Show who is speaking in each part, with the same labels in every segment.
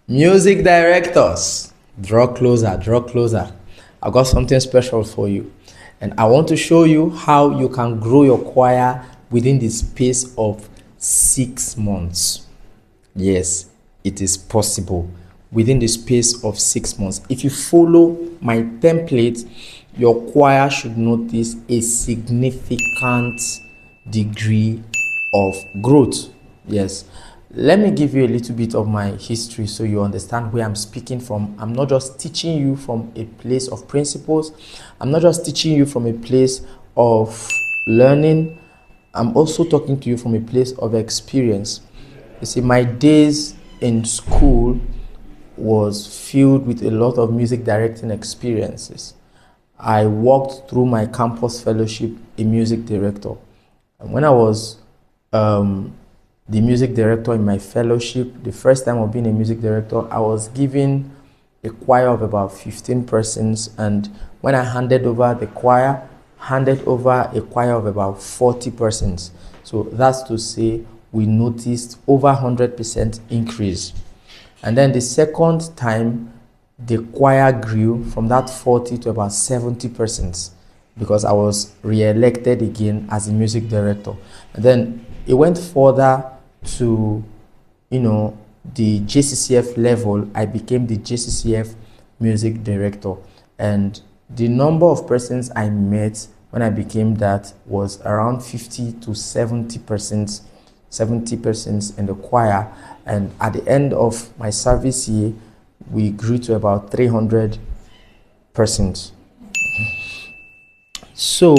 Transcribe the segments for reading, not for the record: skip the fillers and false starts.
Speaker 1: Music directors, draw closer, draw closer. I've got something special for you. And I want to show you how you can grow your choir within the space of 6 months. Yes, it is possible within the space of 6 months. If you follow my template, your choir should notice a significant degree of growth. Yes. Let me give you a little bit of my history so you understand where I'm speaking from. I'm not just teaching you from a place of principles. I'm not just teaching you from a place of learning. I'm also talking to you from a place of experience. You see, my days in school was filled with a lot of music directing experiences. I walked through my campus fellowship a music director. And when I was the music director in my fellowship, the first time of being a music director, I was given a choir of about 15 persons. And when I handed over the choir, handed over a choir of about 40 persons. So that's to say, we noticed over 100% increase. And then the second time, the choir grew from that 40 to about 70 persons because I was re-elected again as a music director. And then it went further to, the JCCF level. I became the JCCF music director. And the number of persons I met when I became that was around 50 to 70%, 70% in the choir. And at the end of my service year, we grew to about 300 persons. So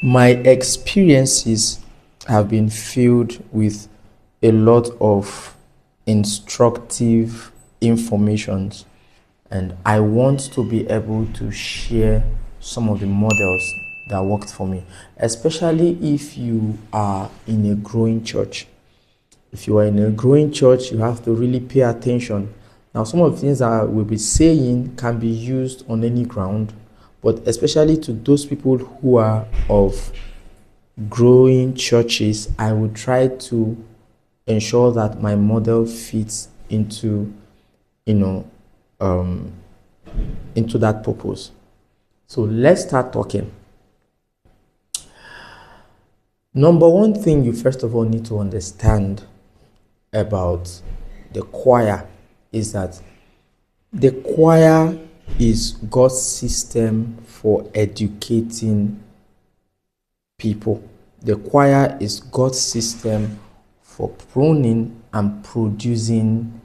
Speaker 1: my experiences have been filled with a lot of instructive informations, and I want to be able to share some of the models that worked for me, especially if you are in a growing church. If you are in a growing church, you have to really pay attention. Now, some of the things that I will be saying can be used on any ground, but especially to those people who are of growing churches, I will try to ensure that my model fits into that purpose. So let's start talking. Number one thing you first of all need to understand about the choir is that the choir is God's system for educating people. The choir is God's system for pruning and producing,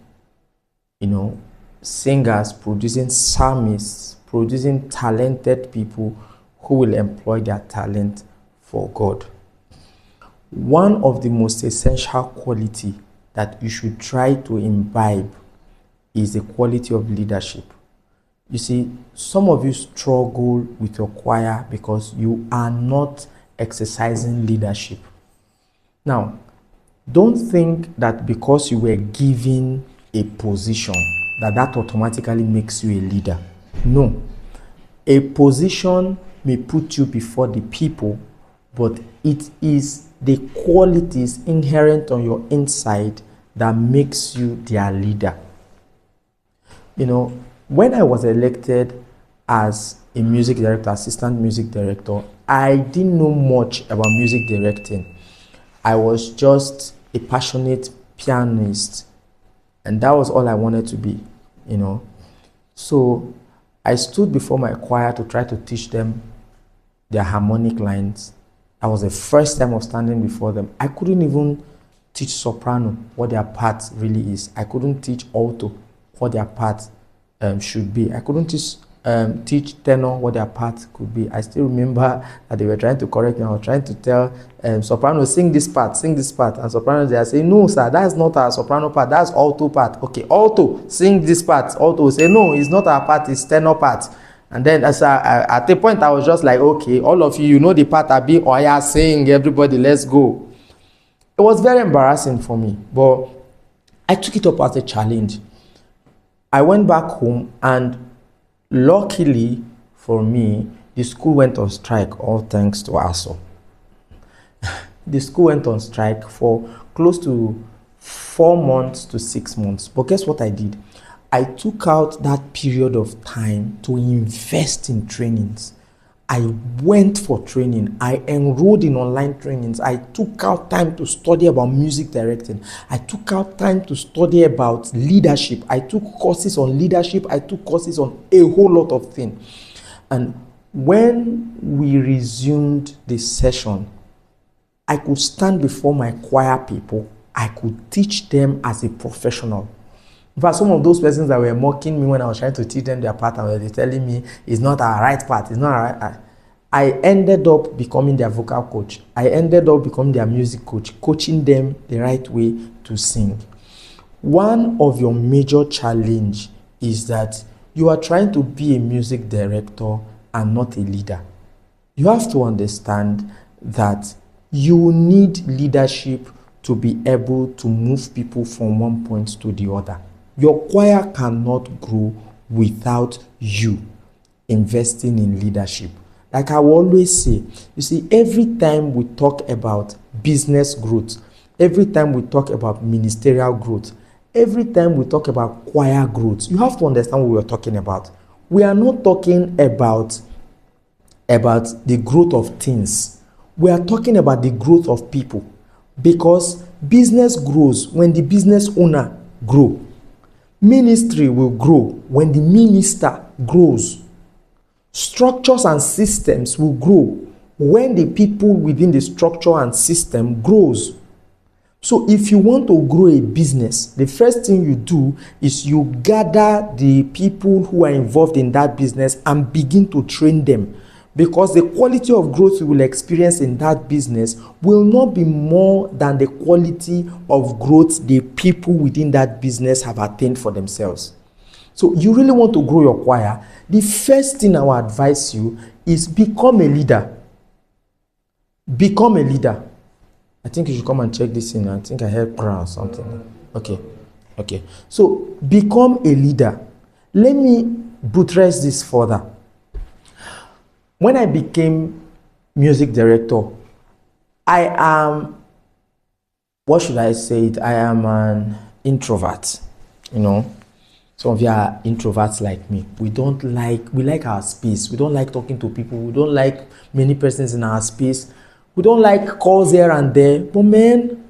Speaker 1: singers, producing psalmists, producing talented people who will employ their talent for God. One of the most essential quality that you should try to imbibe is the quality of leadership. You see, some of you struggle with your choir because you are not exercising leadership. Now, don't think that because you were given a position that automatically makes you a leader. No. A position may put you before the people, but it is the qualities inherent on your inside that makes you their leader. When I was elected as a music director, assistant music director, I didn't know much about music directing. I was just a passionate pianist, and that was all I wanted to be, So I stood before my choir to try to teach them their harmonic lines. That was the first time of standing before them. I couldn't even teach soprano what their part really is. I couldn't teach alto what their part should be. I couldn't teach tenor what their part could be. I still remember that they were trying to correct me. I was trying to tell soprano, sing this part. And soprano, they are saying, no, sir, that's not our soprano part. That's alto part. Okay, alto, sing this part. Alto, say, no, it's not our part, it's tenor part. And then at the point, I was just like, okay, all of you, the part I be, oh yeah, sing, everybody, let's go. It was very embarrassing for me, but I took it up as a challenge. I went back home, and luckily for me, the school went on strike, all thanks to ASO. The school went on strike for close to 4 months to 6 months. But guess what I did? I took out that period of time to invest in trainings. I went for training. I enrolled in online trainings. I took out time to study about music directing. I took out time to study about leadership. I took courses on leadership. I took courses on a whole lot of things. And when we resumed the session, I could stand before my choir people. I could teach them as a professional. In fact, some of those persons that were mocking me when I was trying to teach them their part, and they were telling me it's not our right part, it's not our right. I ended up becoming their vocal coach. I ended up becoming their music coach, coaching them the right way to sing. One of your major challenge is that you are trying to be a music director and not a leader. You have to understand that you need leadership to be able to move people from one point to the other. Your choir cannot grow without you investing in leadership. Like I will always say, you see, every time we talk about business growth, every time we talk about ministerial growth, every time we talk about choir growth, you have to understand what we're talking about. We are not talking about the growth of things. We are talking about the growth of people, because business grows when the business owner grows. Ministry will grow when the minister grows. Structures and systems will grow when the people within the structure and system grows. So if you want to grow a business, the first thing you do is you gather the people who are involved in that business and begin to train them. Because the quality of growth you will experience in that business will not be more than the quality of growth the people within that business have attained for themselves. So you really want to grow your choir, the first thing I will advise you is become a leader. Become a leader. I think you should come and check this in. I think I heard prayer or something. Okay. So become a leader. Let me buttress this further. When I became music director, I am, what should I say it? I am an introvert, Some of you are introverts like me. We like our space. We don't like talking to people. We don't like many persons in our space. We don't like calls here and there. But man,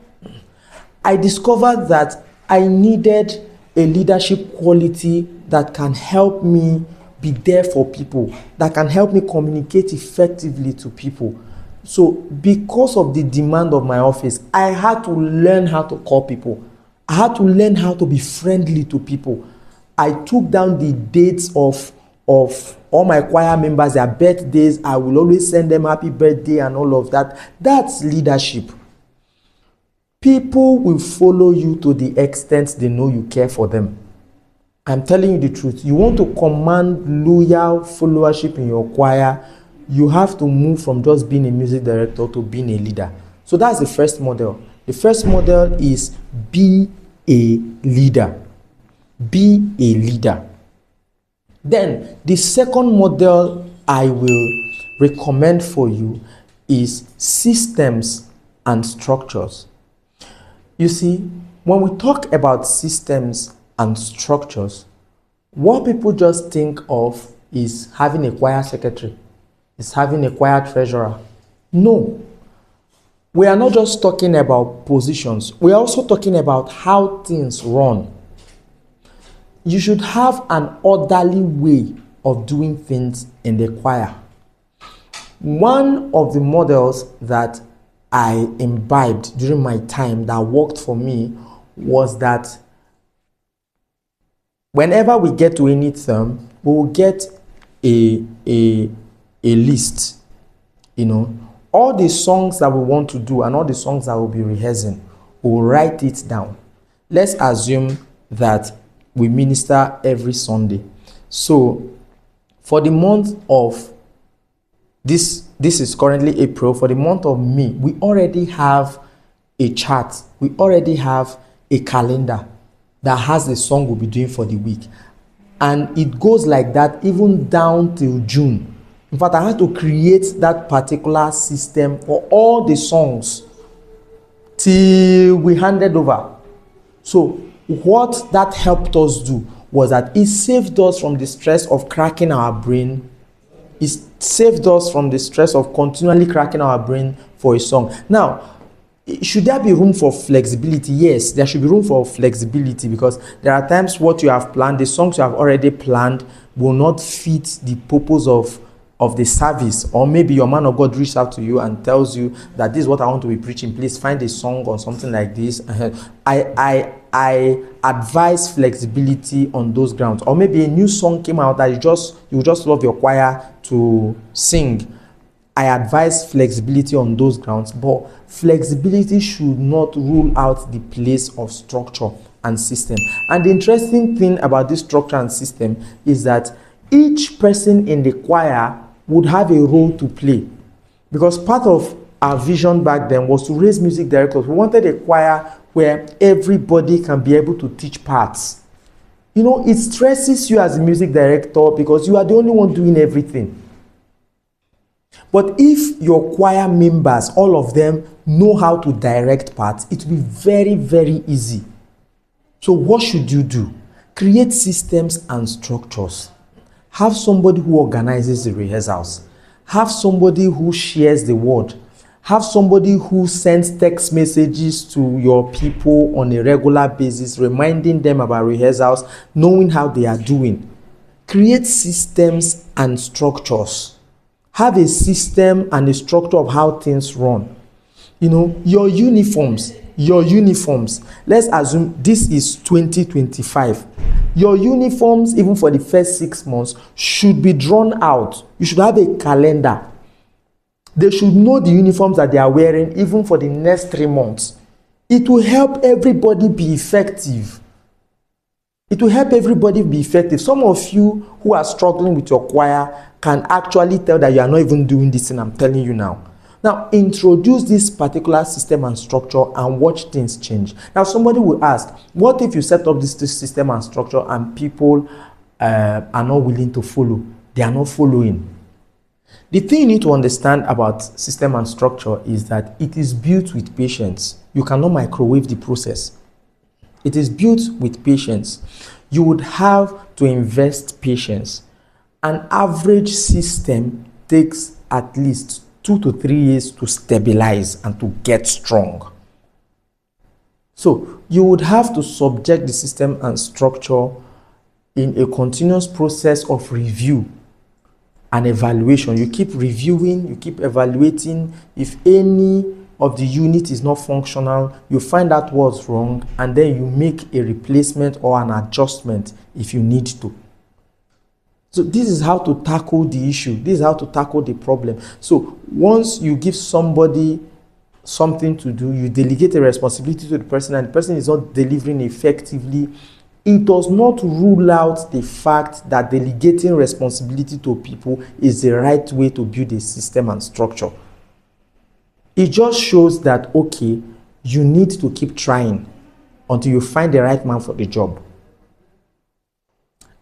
Speaker 1: I discovered that I needed a leadership quality that can help me be there for people, that can help me communicate effectively to people. So because of the demand of my office, I had to learn how to call people. I had to learn how to be friendly to people. I took down the dates of all my choir members, their birthdays. I will always send them happy birthday and all of that. That's leadership. People will follow you to the extent they know you care for them. I'm telling you the truth. You want to command loyal followership in your choir, you have to move from just being a music director to being a leader. So that's the first model. The first model is be a leader. Be a leader. Then the second model I will recommend for you is systems and structures. You see, when we talk about systems and structures, what people just think of is having a choir secretary, is having a choir treasurer. No. We are not just talking about positions. We are also talking about how things run. You should have an orderly way of doing things in the choir. One of the models that I imbibed during my time that worked for me was that whenever we get to any term, we will get a list, all the songs that we want to do and all the songs that we'll be rehearsing, we'll write it down. Let's assume that we minister every Sunday. So for the month of this is currently April, for the month of May, we already have a chart. We already have a calendar that has the song we'll be doing for the week. And it goes like that even down till June. In fact, I had to create that particular system for all the songs till we handed over. So what that helped us do was that it saved us from the stress of cracking our brain. It saved us from the stress of continually cracking our brain for a song. Now, should there be room for flexibility? Yes, there should be room for flexibility, because there are times what you have planned, the songs you have already planned, will not fit the purpose of the service. Or maybe your man of God reaches out to you and tells you that this is what I want to be preaching, please find a song or something like this. I advise flexibility on those grounds. Or maybe a new song came out that you just love your choir to sing. I advise flexibility on those grounds, but flexibility should not rule out the place of structure and system. And the interesting thing about this structure and system is that each person in the choir would have a role to play, because part of our vision back then was to raise music directors. We wanted a choir where everybody can be able to teach parts. You know, it stresses you as a music director because you are the only one doing everything. But if your choir members, all of them, know how to direct parts, it will be very, very easy. So what should you do? Create systems and structures. Have somebody who organizes the rehearsals. Have somebody who shares the word. Have somebody who sends text messages to your people on a regular basis, reminding them about rehearsals, knowing how they are doing. Create systems and structures. Have a system and a structure of how things run. You know, your uniforms. Let's assume this is 2025. Your uniforms, even for the first 6 months, should be drawn out. You should have a calendar. They should know the uniforms that they are wearing, even for the next 3 months. It will help everybody be effective. Some of you who are struggling with your choir can actually tell that you are not even doing this thing I'm telling you now. Now, introduce this particular system and structure and watch things change. Now, somebody will ask, what if you set up this system and structure and people are not willing to follow? They are not following. The thing you need to understand about system and structure is that it is built with patience. You cannot microwave the process. It is built with patience. You would have to invest patience. An average system takes at least 2 to 3 years to stabilize and to get strong. So you would have to subject the system and structure in a continuous process of review and evaluation. You keep reviewing, you keep evaluating. If any of the unit is not functional, you find out what's wrong, and then you make a replacement or an adjustment if you need to. So this is how to tackle the issue. This is how to tackle the problem. So once you give somebody something to do, you delegate a responsibility to the person, and the person is not delivering effectively, it does not rule out the fact that delegating responsibility to people is the right way to build a system and structure. It just shows that, okay, you need to keep trying until you find the right man for the job.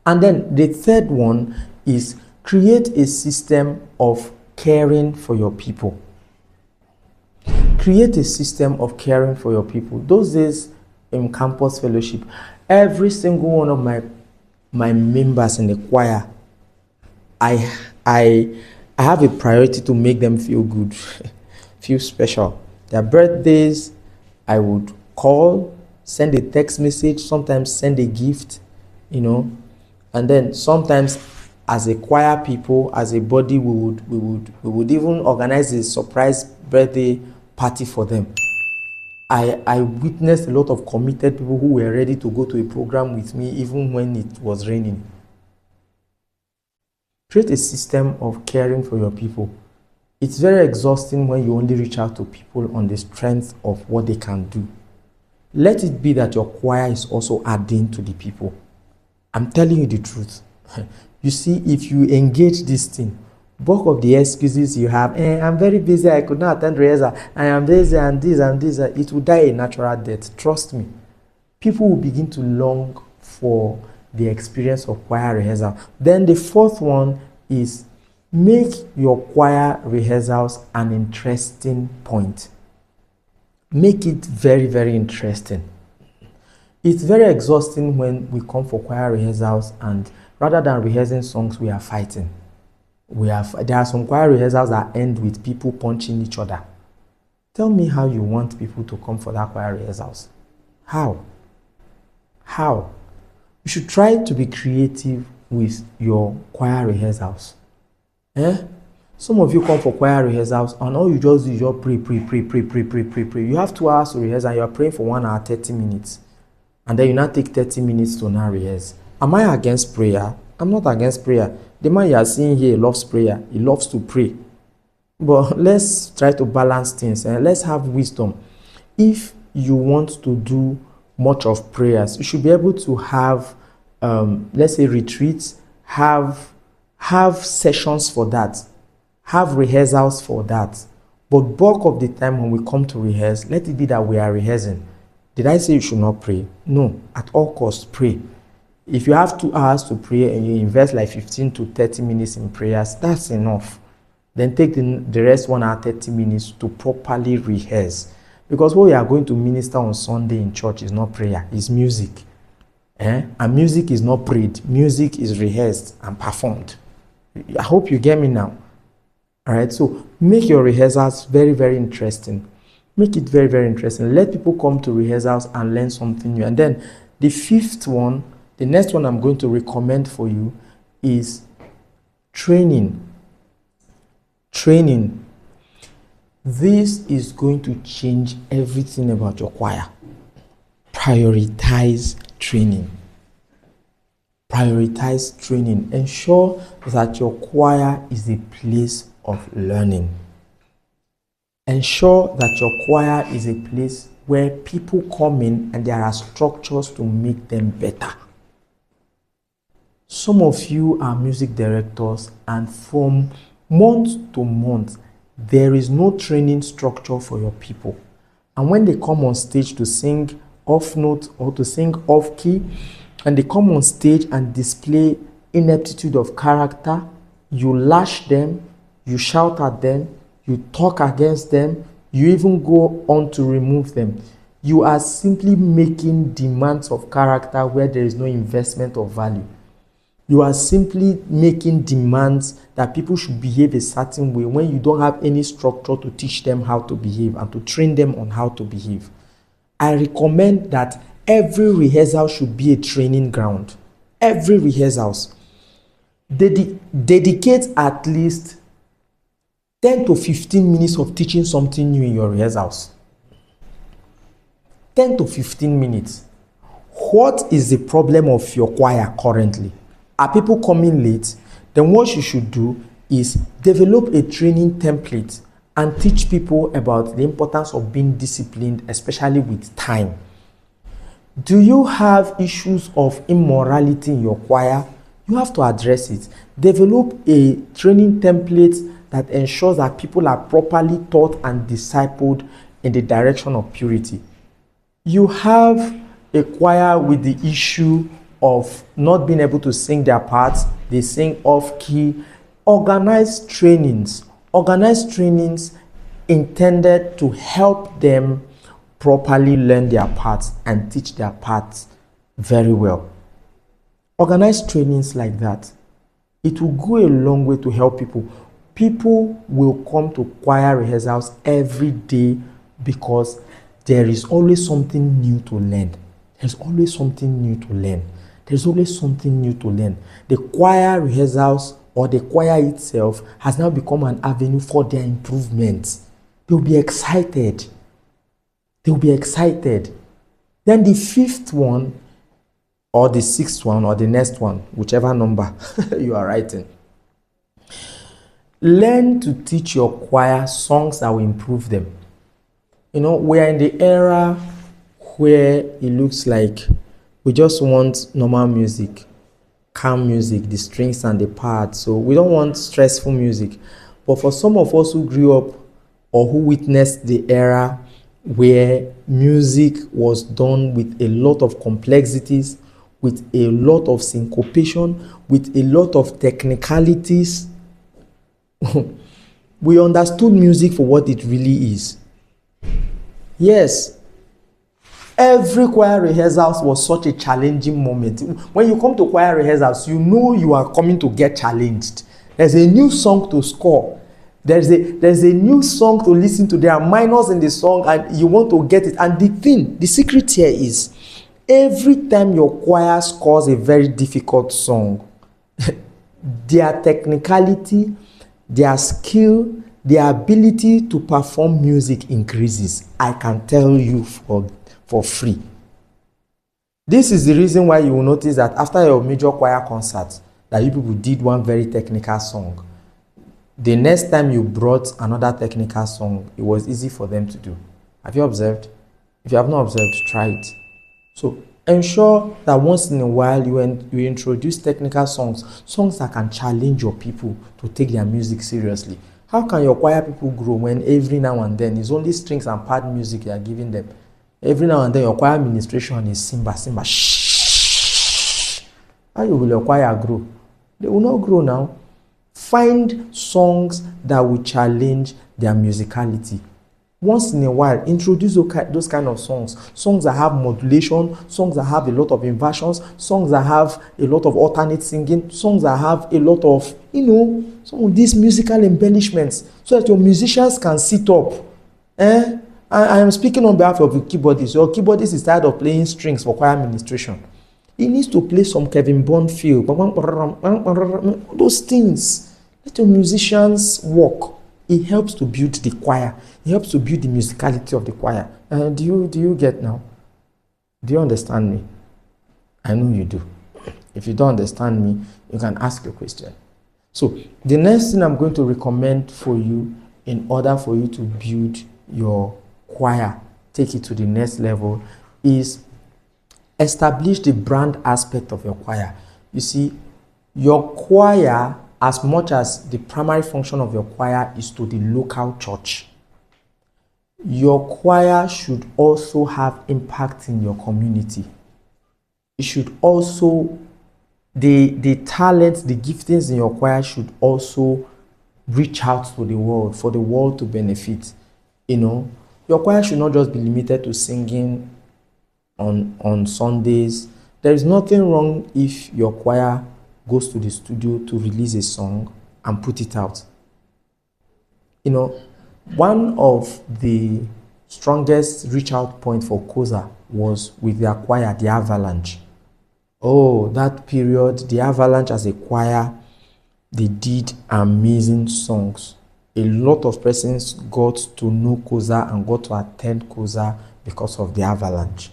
Speaker 1: And then the third one is create a system of caring for your people. Create a system of caring for your people. Those days in campus fellowship, every single one of my members in the choir, I have a priority to make them feel good, feel special. Their birthdays, I would call, send a text message, sometimes send a gift, and then sometimes as a choir people, as a body, we would even organize a surprise birthday party for them. I witnessed a lot of committed people who were ready to go to a program with me even when it was raining. Create a system of caring for your people. It's very exhausting when you only reach out to people on the strength of what they can do. Let it be that your choir is also adding to the people. I'm telling you the truth. You see, if you engage this thing, bulk of the excuses you have, I'm very busy, I could not attend rehearsal, I am busy and this, it will die a natural death. Trust me. People will begin to long for the experience of choir rehearsal. Then the fourth one is make your choir rehearsals an interesting point. Make it very, very interesting. It's very exhausting when we come for choir rehearsals and rather than rehearsing songs, we are fighting. There are some choir rehearsals that end with people punching each other. Tell me how you want people to come for that choir rehearsals. How? How? You should try to be creative with your choir rehearsals. Some of you come for choir rehearsals and all you just do is just pray. You have 2 hours to rehearse and you are praying for 1 hour, 30 minutes. And then you now take 30 minutes to now rehearse. Am I against prayer? I'm not against prayer. The man you are seeing here loves prayer. He loves to pray. But let's try to balance things and let's have wisdom. If you want to do much of prayers, you should be able to have, let's say, retreats, have sessions for that, have rehearsals for that. But bulk of the time when we come to rehearse, let it be that we are rehearsing. Did I say you should not pray? No, at all costs, pray. If you have 2 hours to pray and you invest like 15 to 30 minutes in prayers, that's enough. Then take the rest 1 hour, 30 minutes to properly rehearse. Because what we are going to minister on Sunday in church is not prayer, it's music. And music is not prayed. Music is rehearsed and performed. I hope you get me now. All right, so make your rehearsals very, very interesting. Make it very, very interesting. Let people come to rehearsals and learn something new. And then the fifth one, the next one I'm going to recommend for you is training. Training. This is going to change everything about your choir. Prioritize training. Prioritize training. Ensure that your choir is a place of learning. Ensure that your choir is a place where people come in and there are structures to make them better. Some of you are music directors and from month to month, there is no training structure for your people. And when they come on stage to sing off note or to sing off key, and they come on stage and display ineptitude of character, you lash them, you shout at them, you talk against them, you even go on to remove them. You are simply making demands of character where there is no investment of value. You are simply making demands that people should behave a certain way when you don't have any structure to teach them how to behave and to train them on how to behave. I recommend that every rehearsal should be a training ground. Every rehearsals. Dedicate at least 10 to 15 minutes of teaching something new in your rehearsals. 10 to 15 minutes. What is the problem of your choir currently? Are people coming late? Then what you should do is develop a training template and teach people about the importance of being disciplined, especially with time. Do you have issues of immorality in your choir? You have to address it. Develop a training template that ensures that people are properly taught and discipled in the direction of purity. You have a choir with the issue of not being able to sing their parts, they sing off key. Organize trainings intended to help them properly learn their parts and teach their parts very well. Organize trainings like that. It will go a long way to help people. People will come to choir rehearsals every day because there is always something new to learn. There's always something new to learn. There's always something new to learn. The choir rehearsals or the choir itself has now become an avenue for their improvement. They'll be excited. They'll be excited. Then the fifth one, or the sixth one, or the next one, whichever number you are writing. Learn to teach your choir songs that will improve them. You know, we are in the era where it looks like we just want normal music, calm music, the strings and the parts. So we don't want stressful music. But for some of us who grew up or who witnessed the era where music was done with a lot of complexities, with a lot of syncopation, with a lot of technicalities, we understood music for what it really is. Yes, Every choir rehearsals was such a challenging moment. When you come to choir rehearsals, you know you are coming to get challenged. There's a new song to score. There's a new song to listen to. There are minors in the song and you want to get it. And the secret here is, every time your choir scores a very difficult song, their technicality, their skill, their ability to perform music increases. I can tell you for free. This is the reason why you will notice that after your major choir concert, that you people did one very technical song, the next time you brought another technical song, it was easy for them to do. Have you observed? If you have not observed, try it. So ensure that once in a while you introduce technical songs that can challenge your people to take their music seriously. How can your choir people grow when every now and then it's only strings and pad music you are giving them? Every now and then your choir administration is simba, shh. How will your choir grow? They will not grow now. Find songs that will challenge their musicality. Once in a while, introduce those kind of songs that have modulation, songs that have a lot of inversions, songs that have a lot of alternate singing, songs that have a lot of, some of these musical embellishments, so that your musicians can sit up. I am speaking on behalf of the keyboardist. Your keyboardist is tired of playing strings for choir administration. He needs to play some Kevin Bond feel. Those things. Let your musicians work. It helps to build the choir. It helps to build the musicality of the choir. Do you get now? Do you understand me? I know you do. If you don't understand me, you can ask your question. So the next thing I'm going to recommend for you, in order for you to build your choir, take it to the next level, is establish the brand aspect of your choir. You see, your choir, as much as the primary function of your choir is to the local church, your choir should also have impact in your community. It should also, the talents, the giftings in your choir should also reach out to the world, for the world to benefit. Your choir should not just be limited to singing on Sundays. There is nothing wrong if your choir goes to the studio to release a song and put it out. One of the strongest reach out point for Koza was with their choir, the Avalanche. Oh, that period, the Avalanche as a choir, they did amazing songs. A lot of persons got to know Koza and got to attend Koza because of the Avalanche.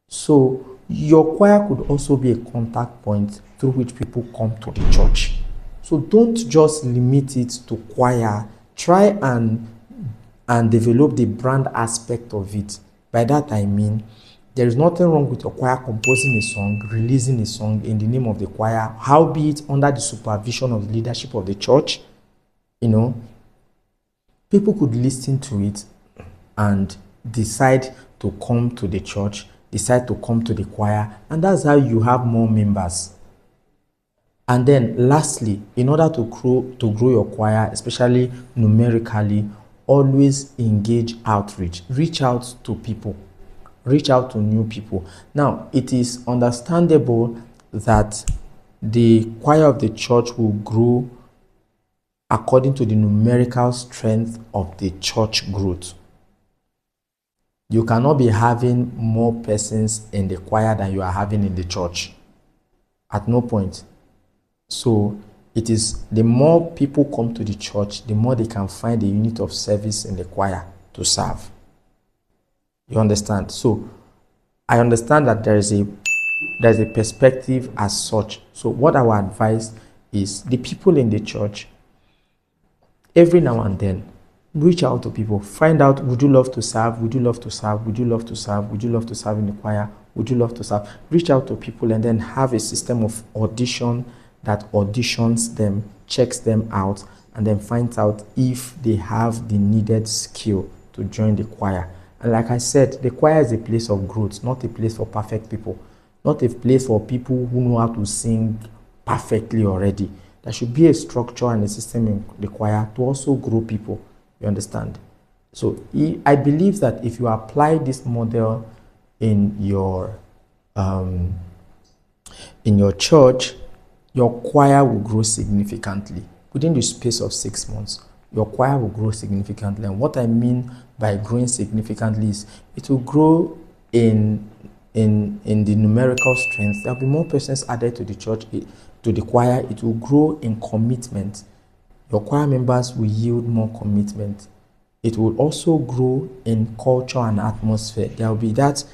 Speaker 1: So your choir could also be a contact point through which people come to the church. So don't just limit it to choir. Try and develop the brand aspect of it. By that I mean, there is nothing wrong with your choir composing a song, releasing a song in the name of the choir, howbeit under the supervision of the leadership of the church. People could listen to it and decide to come to the church, decide to come to the choir, and that's how you have more members. And then lastly, in order to grow your choir, especially numerically, always engage outreach. Reach out to people. Reach out to new people. Now, it is understandable that the choir of the church will grow according to the numerical strength of the church growth. You cannot be having more persons in the choir than you are having in the church. At no point. So it is, the more people come to the church, the more they can find a unit of service in the choir to serve. You understand? So I understand that there is a perspective as such. So what I would advise is the people in the church, every now and then, reach out to people. Find out, would you love to serve? Would you love to serve? Would you love to serve? Would you love to serve in the choir? Would you love to serve? Reach out to people and then have a system of audition that auditions them, checks them out, and then finds out if they have the needed skill to join the choir. And like I said, the choir is a place of growth, not a place for perfect people, not a place for people who know how to sing perfectly already. There should be a structure and a system in the choir to also grow people. You understand? So I believe that if you apply this model in your church, your choir will grow significantly. Within the space of 6 months, your choir will grow significantly. And what I mean by growing significantly is it will grow in the numerical strength. There'll be more persons added to the church, to the choir. It will grow in commitment. Your choir members will yield more commitment. It will also grow in culture and atmosphere. There will be that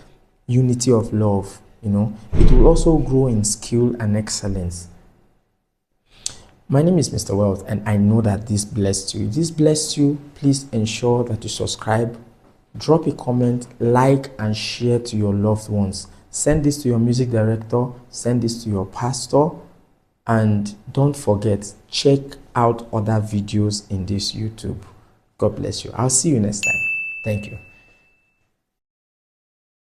Speaker 1: unity of love, It will also grow in skill and excellence. My name is Mr. Wealth, and I know that this blessed you. If this blessed you, please ensure that you subscribe, drop a comment, like, and share to your loved ones. Send this to your music director, send this to your pastor, and don't forget, check out other videos in this YouTube. God bless you. I'll see you next time. Thank you.